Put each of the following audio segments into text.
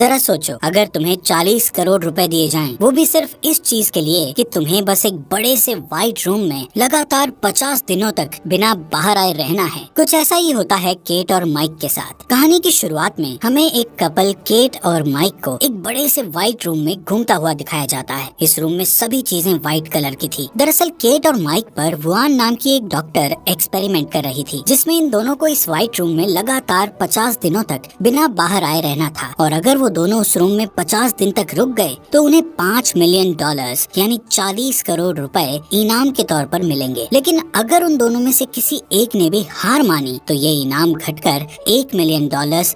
जरा सोचो, अगर तुम्हें 40 करोड़ रुपए दिए जाएं, वो भी सिर्फ इस चीज के लिए कि तुम्हें बस एक बड़े से व्हाइट रूम में लगातार 50 दिनों तक बिना बाहर आए रहना है। कुछ ऐसा ही होता है केट और माइक के साथ। कहानी की शुरुआत में हमें एक कपल केट और माइक को एक बड़े से व्हाइट रूम में घूमता हुआ दिखाया जाता है। इस रूम में सभी चीजें व्हाइट कलर की थी। दरअसल केट और माइक पर वुआन नाम की एक डॉक्टर एक्सपेरिमेंट कर रही थी, जिसमें इन दोनों को इस व्हाइट रूम में लगातार 50 दिनों तक बिना बाहर आए रहना था, और अगर वो दोनों उस रूम में 50 दिन तक रुक गए तो उन्हें $5 मिलियन यानी 40 करोड़ रुपए इनाम के तौर पर मिलेंगे। लेकिन अगर उन दोनों में से किसी एक ने भी हार मानी तो ये इनाम घटकर $1 मिलियन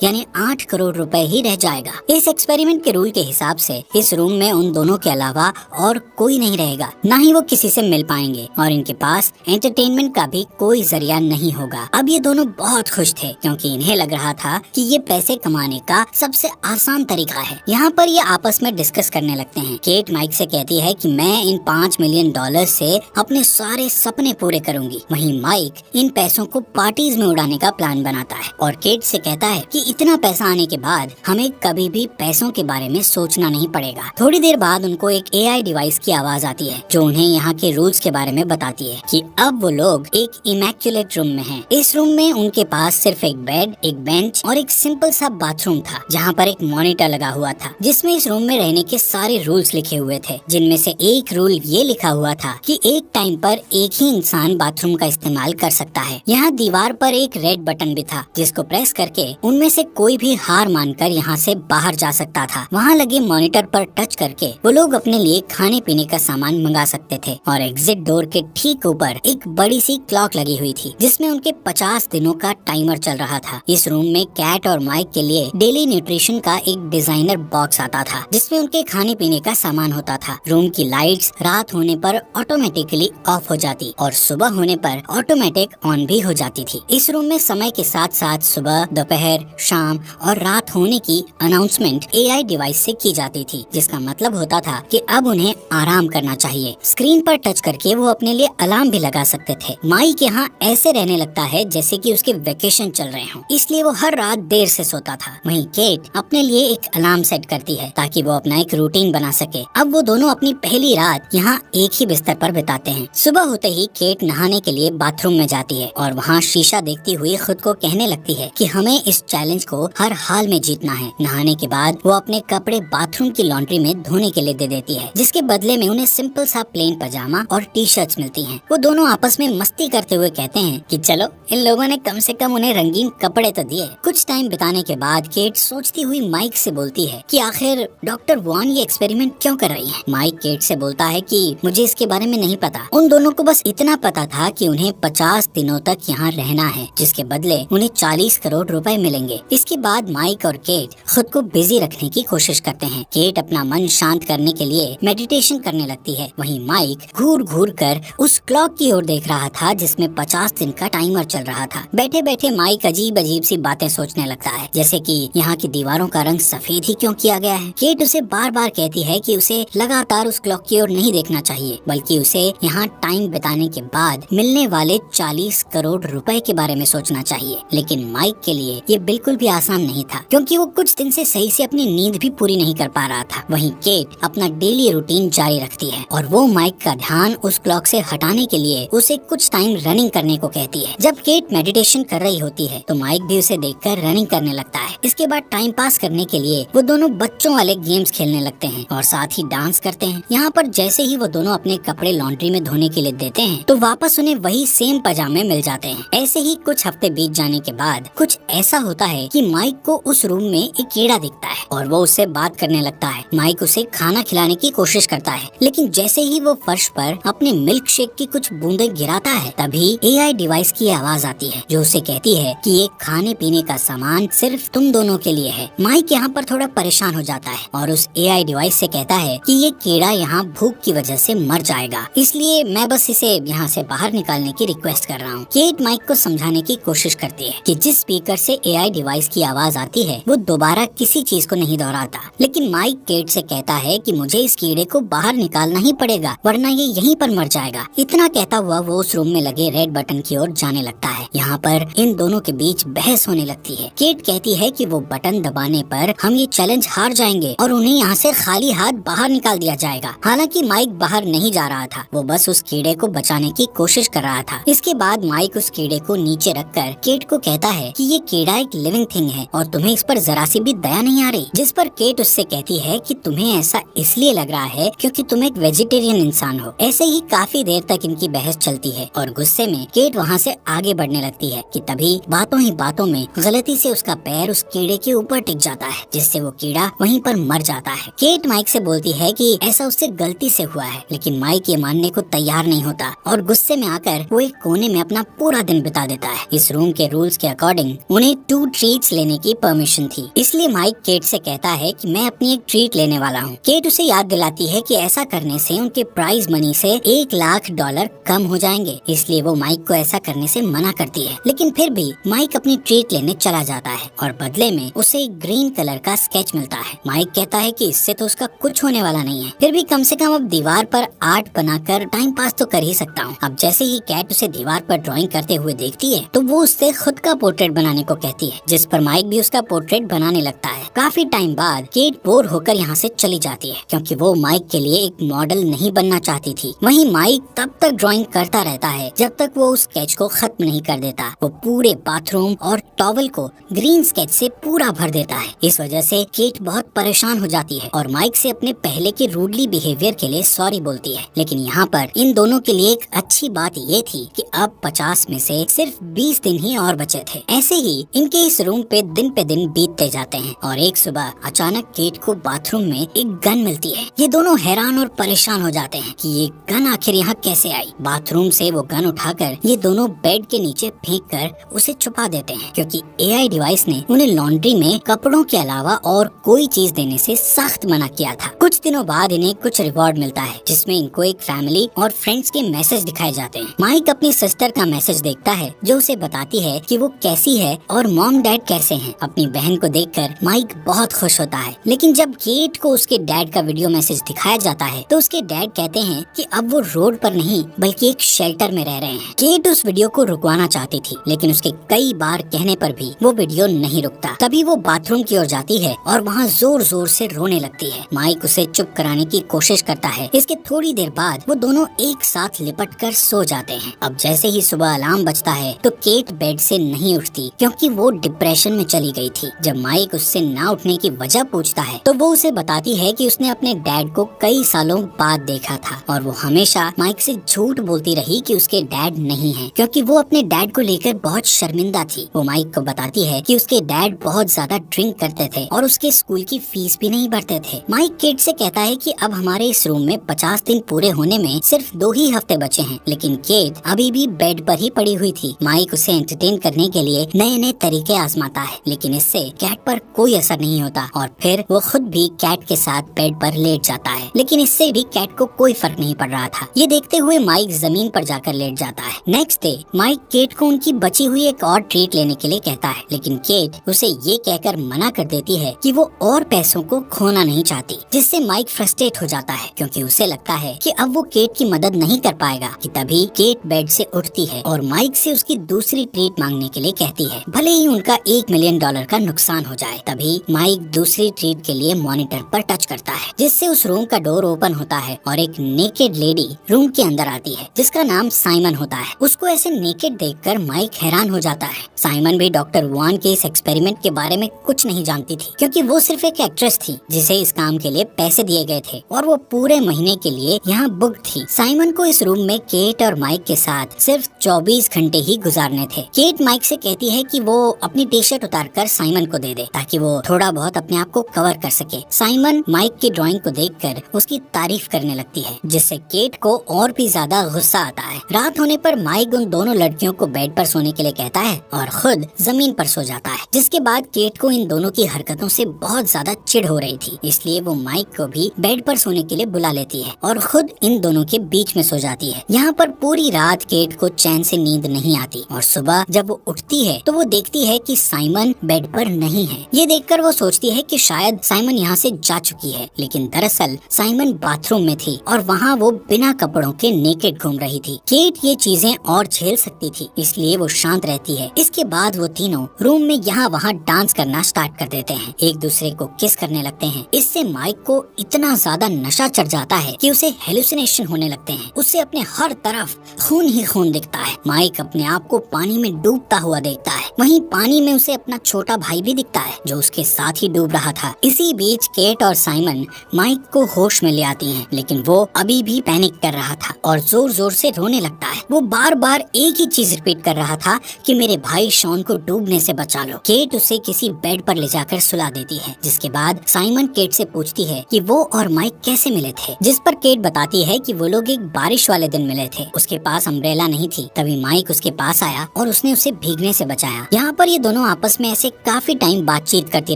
यानी 8 करोड़ रुपए ही रह जाएगा। इस एक्सपेरिमेंट के रूल के हिसाब से इस रूम में उन दोनों के अलावा और कोई नहीं रहेगा, न ही वो किसी से मिल पाएंगे, और इनके पास एंटरटेनमेंट का भी कोई जरिया नहीं होगा। अब ये दोनों बहुत खुश थे, क्योंकि इन्हें लग रहा था कि ये पैसे कमाने का सबसे आसान तरीका है। यहाँ पर ये आपस में डिस्कस करने लगते हैं। केट माइक से कहती है कि मैं इन $5 मिलियन से अपने सारे सपने पूरे करूंगी। वहीं माइक इन पैसों को पार्टीज में उड़ाने का प्लान बनाता है, और केट से कहता है कि इतना पैसा आने के बाद हमें कभी भी पैसों के बारे में सोचना नहीं पड़ेगा। थोड़ी देर बाद उनको एक AI डिवाइस की आवाज आती है, जो उन्हें यहाँ के रूल्स के बारे में बताती है कि अब वो लोग एक इमैक्युलेट रूम में हैं। इस रूम में उनके पास सिर्फ एक बेड, एक बेंच और एक सिंपल सा बाथरूम था, जहाँ पर एक मॉनिटर लगा हुआ था, जिसमें इस रूम में रहने के सारे रूल्स लिखे हुए थे। जिनमें से एक रूल ये लिखा हुआ था कि एक टाइम पर एक ही इंसान बाथरूम का इस्तेमाल कर सकता है। यहाँ दीवार पर एक रेड बटन भी था, जिसको प्रेस करके उनमें से कोई भी हार मानकर यहाँ से बाहर जा सकता था। वहाँ लगे मॉनिटर पर टच करके वो लोग अपने लिए खाने पीने का सामान मंगा सकते थे, और एग्जिट डोर के ठीक ऊपर एक बड़ी सी क्लॉक लगी हुई थी, जिसमें उनके 50 दिनों का टाइमर चल रहा था। इस रूम में कैट और माइक के लिए डेली न्यूट्रिशन का एक डिजाइनर बॉक्स आता था, जिसमें उनके खाने पीने का सामान होता था। रूम की लाइट्स रात होने पर ऑटोमेटिकली ऑफ हो जाती और सुबह होने पर ऑटोमेटिक ऑन भी हो जाती थी। इस रूम में समय के साथ साथ सुबह, दोपहर, शाम और रात होने की अनाउंसमेंट AI डिवाइस से की जाती थी, जिसका मतलब होता था कि अब उन्हें आराम करना चाहिए। स्क्रीन पर टच करके वो अपने लिए अलार्म भी लगा सकते थे। माइक यहाँ ऐसे रहने लगता है जैसे कि उसके वेकेशन चल रहे हों, इसलिए वो हर रात देर से सोता था। वहीं केट अपने लिए एक अलार्म सेट करती है ताकि वो अपना एक रूटीन बना सके। अब वो दोनों अपनी पहली रात यहाँ एक ही बिस्तर पर बिताते हैं। सुबह होते ही केट नहाने के लिए बाथरूम में जाती है, और वहाँ शीशा देखती हुई खुद को कहने लगती है कि हमें इस चैलेंज को हर हाल में जीतना है। नहाने के बाद वो अपने कपड़े बाथरूम की लॉन्ड्री में धोने के लिए दे देती है, जिसके बदले में उन्हें सिंपल सा प्लेन पजामा और टी-शर्ट्स मिलती हैं। वो दोनों आपस में मस्ती करते हुए कहते हैं कि चलो, इन लोगों ने कम से कम उन्हें रंगीन कपड़े तो दिए। कुछ टाइम बिताने के बाद केट सोचती हुई माइक से बोलती है कि आखिर डॉक्टर वुआन ये एक्सपेरिमेंट क्यों कर रही है। माइक केट से बोलता है कि मुझे इसके बारे में नहीं पता। उन दोनों को बस इतना पता था कि उन्हें 50 दिनों तक यहाँ रहना है, जिसके बदले उन्हें 40 करोड़ रुपए मिलेंगे। इसके बाद माइक और केट खुद को बिजी रखने की कोशिश करते हैं। केट अपना मन शांत करने के लिए मेडिटेशन करने लगती है। वहीं माइक घूर घूर कर उस क्लॉक की ओर देख रहा था, जिसमें 50 दिन का टाइमर चल रहा था। बैठे बैठे माइक अजीब अजीब सी बातें सोचने लगता है, जैसे कि यहाँ की दीवारों का रंग सफेद ही क्यों किया गया है। केट उसे बार बार कहती है कि उसे लगातार उस क्लॉक की ओर नहीं देखना चाहिए, बल्कि उसे यहाँ टाइम बिताने के बाद मिलने वाले 40 करोड़ रुपए के बारे में सोचना चाहिए। लेकिन माइक के लिए ये बिल्कुल भी आसान नहीं था, क्योंकि वो कुछ दिन से सही से अपनी नींद भी पूरी नहीं कर पा रहा था। वहीं केट अपना डेली रूटीन जारी रखती है, और वो माइक का ध्यान उस क्लॉक से हटाने के लिए उसे कुछ टाइम रनिंग करने को कहती है। जब केट मेडिटेशन कर रही होती है तो माइक भी उसे देखकर रनिंग करने लगता है। इसके बाद टाइम पास करने के लिए वो दोनों बच्चों वाले गेम्स खेलने लगते हैं और साथ ही डांस करते हैं। यहाँ पर जैसे ही वो दोनों अपने कपड़े लॉन्ड्री में धोने के लिए देते हैं तो वापस उन्हें वही सेम पजामे मिल जाते हैं। ऐसे ही कुछ हफ्ते बीत जाने के बाद कुछ ऐसा होता है कि माइक को उस रूम में एक कीड़ा दिखता है और वो उससे बात करने लगता है। माइक उसे खाना खिलाने की कोशिश करता है, लेकिन जैसे ही वो फर्श पर अपने मिल्क शेक की कुछ बूंदे गिराता है तभी AI डिवाइस की आवाज आती है, जो उसे कहती है कि ये खाने पीने का सामान सिर्फ तुम दोनों के लिए है। माइक यहाँ पर थोड़ा परेशान हो जाता है और उस AI डिवाइस से कहता है कि ये कीड़ा यहाँ भूख की वजह से मर जाएगा, इसलिए मैं बस इसे यहाँ से बाहर निकालने की रिक्वेस्ट कर रहा हूँ। केट माइक को समझाने की कोशिश करती है कि जिस स्पीकर से AI डिवाइस की आवाज आती है वो दोबारा किसी चीज को नहीं दोहराता, लेकिन माइक केट से कहता है कि मुझे इस कीड़े को बाहर निकालना ही पड़ेगा, वरना ये यहीं पर मर जाएगा। इतना कहता हुआ वो उस रूम में लगे रेड बटन की ओर जाने लगता है। यहाँ पर इन दोनों के बीच बहस होने लगती है। केट कहती है कि वो बटन दबाने पर कर हम ये चैलेंज हार जाएंगे और उन्हें यहाँ से खाली हाथ बाहर निकाल दिया जाएगा। हालांकि माइक बाहर नहीं जा रहा था, वो बस उस कीड़े को बचाने की कोशिश कर रहा था। इसके बाद माइक उस कीड़े को नीचे रखकर केट को कहता है कि ये कीड़ा एक लिविंग थिंग है और तुम्हें इस पर जरा सी भी दया नहीं आ रही। जिस पर केट उससे कहती है कि तुम्हें ऐसा इसलिए लग रहा है क्योंकि तुम एक वेजिटेरियन इंसान हो। ऐसे ही काफी देर तक इनकी बहस चलती है और गुस्से में केट वहाँ से आगे बढ़ने लगती है कि तभी बातों ही बातों में गलती से उसका पैर उस कीड़े के ऊपर टिक जाता है, जिससे वो कीड़ा वहीं पर मर जाता है। केट माइक से बोलती है कि ऐसा उससे गलती से हुआ है, लेकिन माइक ये मानने को तैयार नहीं होता और गुस्से में आकर वो एक कोने में अपना पूरा दिन बिता देता है। इस रूम के रूल्स के अकॉर्डिंग उन्हें 2 ट्रीट्स लेने की परमिशन थी, इसलिए माइक केट से कहता है कि मैं अपनी एक ट्रीट लेने वाला हूँ। केट उसे याद दिलाती है कि ऐसा करने से उनके प्राइज मनी से $1,00,000 कम हो जाएंगे, इसलिए वो माइक को ऐसा करने से मना करती है। लेकिन फिर भी माइक अपनी ट्रीट लेने चला जाता है और बदले में उसे एक ग्रीन कलर का स्केच मिलता है। माइक कहता है कि इससे तो उसका कुछ होने वाला नहीं है, फिर भी कम से कम अब दीवार पर आर्ट बनाकर टाइम पास तो कर ही सकता हूँ। अब जैसे ही कैट उसे दीवार पर ड्राइंग करते हुए देखती है तो वो उससे खुद का पोर्ट्रेट बनाने को कहती है, जिस पर माइक भी उसका पोर्ट्रेट बनाने लगता है। काफी टाइम बाद केट बोर होकर यहाँ से चली जाती है क्योंकि वो माइक के लिए एक मॉडल नहीं बनना चाहती थी। वहीं माइक तब तक ड्राइंग करता रहता है जब तक वो उस स्केच को खत्म नहीं कर देता। वो पूरे बाथरूम और टॉवल को ग्रीन स्केच से पूरा भर देता है। इस वजह से केट बहुत परेशान हो जाती है और माइक से अपने पहले के रूडली बिहेवियर के लिए सॉरी बोलती है। लेकिन यहाँ पर इन दोनों के लिए एक अच्छी बात ये थी कि अब 50 में से सिर्फ 20 दिन ही और बचे थे। ऐसे ही इनके इस रूम पे दिन बीतते जाते हैं और एक सुबह अचानक केट को बाथरूम में एक गन मिलती है। ये दोनों हैरान और परेशान हो जाते हैं कि ये गन आखिर यहाँ कैसे आई। बाथरूम से वो गन उठाकर ये दोनों बेड के नीचे फेंक कर उसे छुपा देते हैं क्योंकि AI डिवाइस ने उन्हें लॉन्ड्री में कपड़ों के अलावा और कोई चीज देने से सख्त मना किया था। कुछ दिनों बाद इन्हें कुछ रिवॉर्ड मिलता है जिसमें इनको एक फैमिली और फ्रेंड्स के मैसेज दिखाए जाते हैं। माइक अपनी सिस्टर का मैसेज देखता है जो उसे बताती है कि वो कैसी है और मॉम डैड कैसे हैं। अपनी बहन को देखकर माइक बहुत खुश होता है, लेकिन जब केट को उसके डैड का वीडियो मैसेज दिखाया जाता है तो उसके डैड कहते हैं कि अब वो रोड पर नहीं बल्कि एक शेल्टर में रह रहे हैं। केट उस वीडियो को रुकवाना चाहती थी, लेकिन उसके कई बार कहने पर भी वो वीडियो नहीं रुकता। तभी वो बाथरूम की ओर जाती है और वहाँ जोर जोर से रोने लगती है। माइक उसे चुप कराने की कोशिश करता है। इसके थोड़ी देर बाद वो दोनों एक साथ लिपट कर सो जाते हैं। अब जैसे ही सुबह अलार्म बजता है तो केट बेड से नहीं उठती क्योंकि वो डिप्रेशन में चली गई थी। जब माइक उससे ना उठने की वजह पूछता है तो वो उसे बताती है कि उसने अपने डैड को कई सालों बाद देखा था और वो हमेशा माइक से झूठ बोलती रही कि उसके डैड नहीं है क्योंकि वो अपने डैड को लेकर बहुत शर्मिंदा थी। वो माइक को बताती है कि उसके डैड बहुत ज्यादा ड्रिंक करते थे और उसके स्कूल की फीस भी नहीं भरते थे। माइक केट से कहता है कि अब हमारे इस रूम में 50 दिन पूरे होने में सिर्फ 2 ही हफ्ते बचे हैं, लेकिन केट अभी भी बेड पर ही पड़ी हुई थी। माइक उसे एंटरटेन करने के लिए नए नए तरीके आजमाता है, लेकिन इससे कैट पर कोई असर नहीं होता और फिर वो खुद भी कैट के साथ बेड पर लेट जाता है, लेकिन इससे भी कैट को कोई फर्क नहीं पड़ रहा था। ये देखते हुए माइक जमीन पर जाकर लेट जाता है। नेक्स्ट डे माइक केट को उनकी बची हुई एक और ट्रीट लेने के लिए कहता है, लेकिन केट उसे ये कहकर मना कर देती है कि वो और पैसों को खोना नहीं चाहती, जिससे माइक फ्रस्ट्रेट हो जाता है क्योंकि उसे लगता है कि अब वो केट की मदद नहीं कर पाएगा। कि तभी केट बेड से उठती है और माइक से उसकी दूसरी ट्रीट मांगने के लिए कहती है, भले ही उनका $1 मिलियन का नुकसान हो जाए। तभी माइक दूसरी ट्रीट के लिए मॉनिटर पर टच करता है, जिससे उस रूम का डोर ओपन होता है और एक नेकेड लेडी रूम के अंदर आती है जिसका नाम साइमन होता है। उसको ऐसे नेकेड देखकर माइक हैरान हो जाता है। साइमन भी डॉक्टर वान के इस एक्सपेरिमेंट के बारे में कुछ नहीं जानती थी क्योंकि वो सिर्फ एक एक्ट्रेस थी जिसे इस काम के लिए पैसे दिए गए थे और वो पूरे महीने के लिए यहाँ बुक थी। साइमन को इस रूम में केट और माइक के साथ सिर्फ 24 घंटे ही गुजारने थे। केट माइक से कहती है कि वो अपनी टी शर्ट उतारकर साइमन को दे दे ताकि वो थोड़ा बहुत अपने आप को कवर कर सके। साइमन माइक की ड्राइंग को देखकर उसकी तारीफ करने लगती है, जिससे केट को और भी ज्यादा गुस्सा आता है। रात होने पर माइक उन दोनों लड़कियों को बेड पर सोने के लिए कहता है और खुद जमीन पर सो जाता है, जिसके बाद केट को इन दोनों की हरकतों से बहुत ज्यादा चिढ़ हो रही थी, इसलिए वो माइक को भी बेड पर सोने के लिए बुला लेती है और खुद इन दोनों के बीच में सो जाती है। यहाँ पर पूरी रात केट को चैन से नींद नहीं आती और सुबह जब वो उठती है तो वो देखती है कि साइमन बेड पर नहीं है। ये देखकर वो सोचती है कि शायद साइमन यहाँ से जा चुकी है, लेकिन दरअसल साइमन बाथरूम में थी और वहाँ वो बिना कपड़ों के नेकेड घूम रही थी। केट ये चीजें और झेल सकती थी, इसलिए वो शांत रहती है। इसके बाद वो तीनों रूम में यहाँ वहाँ डांस करना स्टार्ट कर देते हैं, एक दूसरे को किस करने लगते हैं। इससे माइक को इतना ज्यादा नशा चढ़ जाता है कि उसे हेलुसिनेशन होने लगते हैं। उसे अपने हर तरफ खून ही खून दिखता है। माइक अपने आप को पानी में डूबता हुआ देखता है। वहीं पानी में उसे अपना छोटा भाई भी दिखता है जो उसके साथ ही डूब रहा था। इसी बीच केट और साइमन माइक को होश में ले आती हैं, लेकिन वो अभी भी पैनिक कर रहा था और जोर जोर से रोने लगता है। वो बार बार एक ही चीज रिपीट कर रहा था कि मेरे भाई शॉन को डूबने से बचा लो। केट उसे किसी बेड पर ले जाकर सुला देती है, जिसके बाद साइमन केट से पूछती है कि वो और माइक कैसे मिले थे, जिस पर केट बताती है कि वो लोग एक बारिश वाले दिन मिले थे। उसके पास अम्ब्रेला नहीं थी, तभी माइक उसके पास आया और उसने उसे भीगने से बचाया। यहाँ पर ये दोनों आपस में ऐसे काफी टाइम बातचीत करती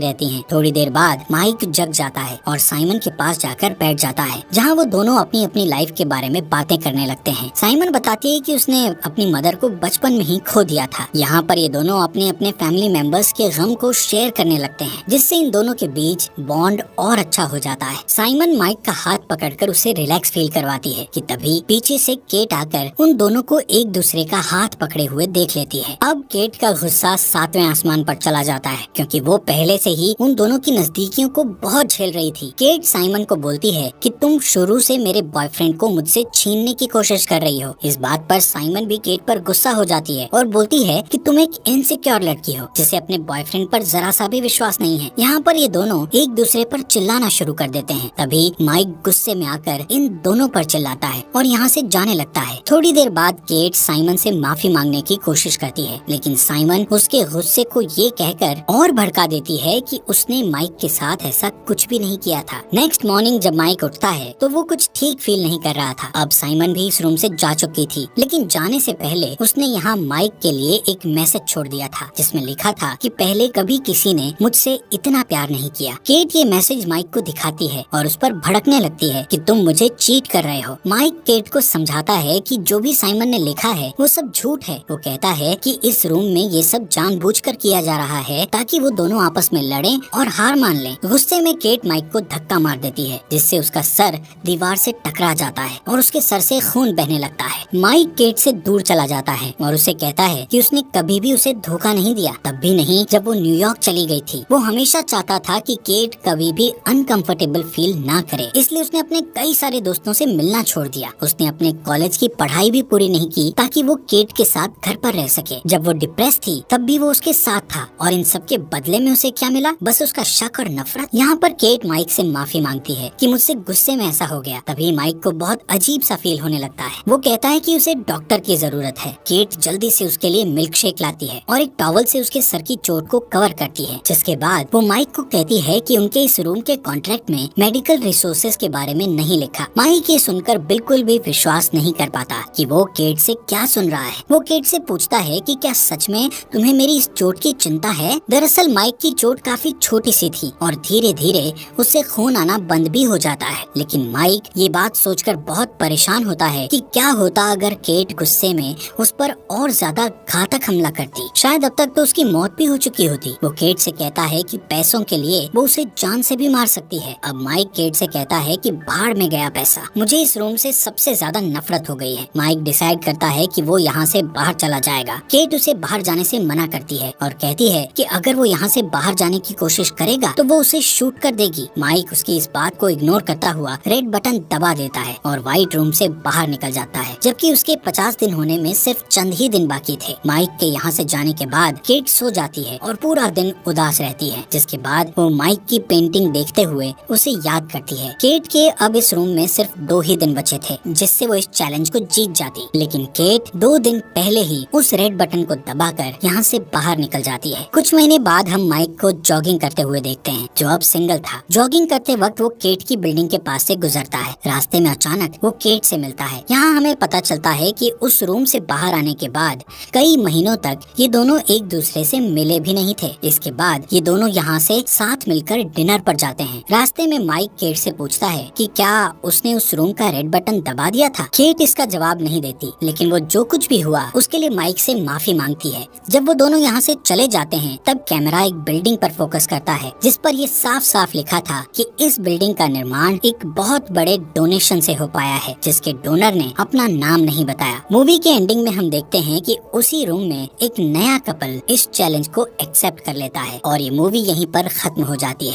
रहती हैं। थोड़ी देर बाद माइक जग जाता है और साइमन के पास जाकर बैठ जाता है, जहाँ वो दोनों अपनी अपनी लाइफ के बारे में बातें करने लगते हैं। साइमन बताती है कि उसने अपनी मदर को बचपन में ही खो दिया था। यहाँ पर ये दोनों अपने अपने फैमिली मेंबर्स के गम को शेयर करने लगते हैं, जिससे इन दोनों के बीच बॉन्ड और अच्छा हो जाता है। साइमन माइक का हाथ पकड़कर उसे रिलैक्स फील करवाती है कि तभी पीछे से केट आकर उन दोनों को एक दूसरे का हाथ पकड़े हुए देख लेती है। अब केट का गुस्सा 7वें आसमान पर चला जाता है, क्योंकि वो पहले से ही उन दोनों की नजदीकियों को बहुत झेल रही थी। केट साइमन को बोलती है कि तुम शुरू से मेरे बॉयफ्रेंड को मुझसे छीनने की कोशिश कर रही हो। इस बात पर साइमन भी केट पर गुस्सा हो जाती है और बोलती है कि तुम एक इनसिक्योर लड़की हो जिसे अपने बॉयफ्रेंड पर जरा सा भी विश्वास नहीं है। यहाँ पर ये दोनों एक दूसरे पर चिल्लाना शुरू कर देते हैं। तभी माइक गुस्से में आकर इन दोनों पर चिल्लाता है और यहाँ से जाने लगता है। थोड़ी देर बाद केट साइमन से माफी मांगने की कोशिश करती है, लेकिन साइमन उसके गुस्से को ये कहकर और भड़का देती है कि उसने माइक के साथ ऐसा कुछ भी नहीं किया था। नेक्स्ट मॉर्निंग जब माइक उठता है तो वो कुछ ठीक फील नहीं कर रहा था। अब साइमन भी इस रूम से जा चुकी थी, लेकिन जाने से पहले उसने यहाँ माइक के लिए एक मैसेज छोड़ दिया था, जिसमें लिखा था कि पहले कभी किसी ने मुझसे इतना प्यार नहीं किया। केट ये मैसेज माइक को दिखाती है और उस पर भड़कने लगती है कि तुम मुझे चीट कर रहे हो। माइक केट को समझाता है कि जो भी साइमन ने लिखा है वो सब झूठ है। वो कहता है कि इस रूम में ये सब जानबूझकर किया जा रहा है ताकि वो दोनों आपस में लड़ें और हार मान लें। गुस्से में केट माइक को धक्का मार देती है, जिससे उसका सर दीवार से टकरा जाता है और उसके सर से खून बहने लगता है। माइक केट से दूर चला जाता है और उसे कहता है कि उसने कभी भी उसे धोखा नहीं दिया, तब भी नहीं जब वो न्यूयॉर्क चली गई थी। वो हमेशा चाहता था कि केट कभी भी अनकंफर्टेबल फील ना करे, इसलिए उसने अपने कई सारे दोस्तों से मिलना छोड़ दिया। उसने अपने कॉलेज की पढ़ाई भी पूरी नहीं की ताकि वो केट के साथ घर पर रह सके। जब वो डिप्रेस थी तब भी वो उसके साथ था और इन सब के बदले में उसे क्या मिला? बस उसका शक और नफरत। यहाँ पर केट माइक से माफी मांगती है कि मुझसे गुस्से में ऐसा हो गया। तभी माइक को बहुत अजीब सा फील होने लगता है। वो कहता है कि उसे डॉक्टर की जरूरत है। केट जल्दी से उसके लिए मिल्क शेक लाती है और एक टॉवल से उसके सर की चोट को कवर करती है, जिसके बाद वो माइक को कहती है कि उनके इस रूम के कॉन्ट्रैक्ट में मेडिकल रिसोर्सेज के बारे में नहीं लिखा। माइक ये सुनकर बिल्कुल भी विश्वास नहीं कर पाता कि वो केट से क्या सुन रहा है। वो केट से पूछता है कि क्या सच में तुम्हें मेरी इस चोट की चिंता है? दरअसल माइक की चोट काफी छोटी सी थी और धीरे धीरे उससे खून आना बंद भी हो जाता है, लेकिन माइक ये बात सोचकर बहुत परेशान होता है कि क्या होता अगर केट गुस्से में उस पर और ज्यादा घातक हमला करती। शायद अब तक तो उसकी मौत भी हो चुकी होती। वो केट से कहता है कि पैसों के लिए वो उसे जान से भी मार सकती है। अब माइक केट से कहता है कि भाड़ में गया पैसा, मुझे इस रूम से सबसे ज्यादा नफरत हो गई है। माइक डिसाइड करता है कि वो यहाँ से बाहर चला जाएगा। केट उसे बाहर जाने से मना करती है और कहती है कि अगर वो यहाँ से बाहर जाने की कोशिश करेगा तो वो उसे शूट कर देगी। माइक उसकी इस बात को इग्नोर करता हुआ रेड बटन दबा देता है और व्हाइट रूम से बाहर निकल जाता है, जबकि उसके 50 दिन होने में सिर्फ चंद ही दिन बाकी थे। माइक के यहाँ से जाने के बाद केट सो जाती है और पूरा दिन उदास रहती है, जिसके बाद वो माइक की पेंटिंग देखते हुए उसे याद करती है। केट के अब इस रूम में सिर्फ 2 ही दिन बचे थे जिससे वो इस चैलेंज को जीत जाती, लेकिन केट 2 दिन पहले ही उस रेड बटन को दबाकर यहाँ से बाहर निकल जाती है। कुछ महीने बाद हम माइक को जॉगिंग करते हुए देखते हैं, जो अब सिंगल था। जॉगिंग करते वक्त वो केट की बिल्डिंग के पास से गुजरता है। रास्ते में अचानक वो केट से मिलता है। यहाँ हमें पता चलता है कि उस रूम से बाहर आने के बाद कई महीनों तक ये दोनों एक दूसरे से मिले भी नहीं थे। इसके बाद ये दोनों यहाँ से साथ मिलकर डिनर पर जाते हैं। रास्ते इतने में माइक केट से पूछता है कि क्या उसने उस रूम का रेड बटन दबा दिया था। केट इसका जवाब नहीं देती, लेकिन वो जो कुछ भी हुआ उसके लिए माइक से माफी मांगती है। जब वो दोनों यहाँ से चले जाते हैं तब कैमरा एक बिल्डिंग पर फोकस करता है जिस पर ये साफ साफ लिखा था कि इस बिल्डिंग का निर्माण एक बहुत बड़े डोनेशन से हो पाया है, जिसके डोनर ने अपना नाम नहीं बताया। मूवी के एंडिंग में हम देखते हैं कि उसी रूम में एक नया कपल इस चैलेंज को एक्सेप्ट कर लेता है और ये मूवी यहीं पर खत्म हो जाती है।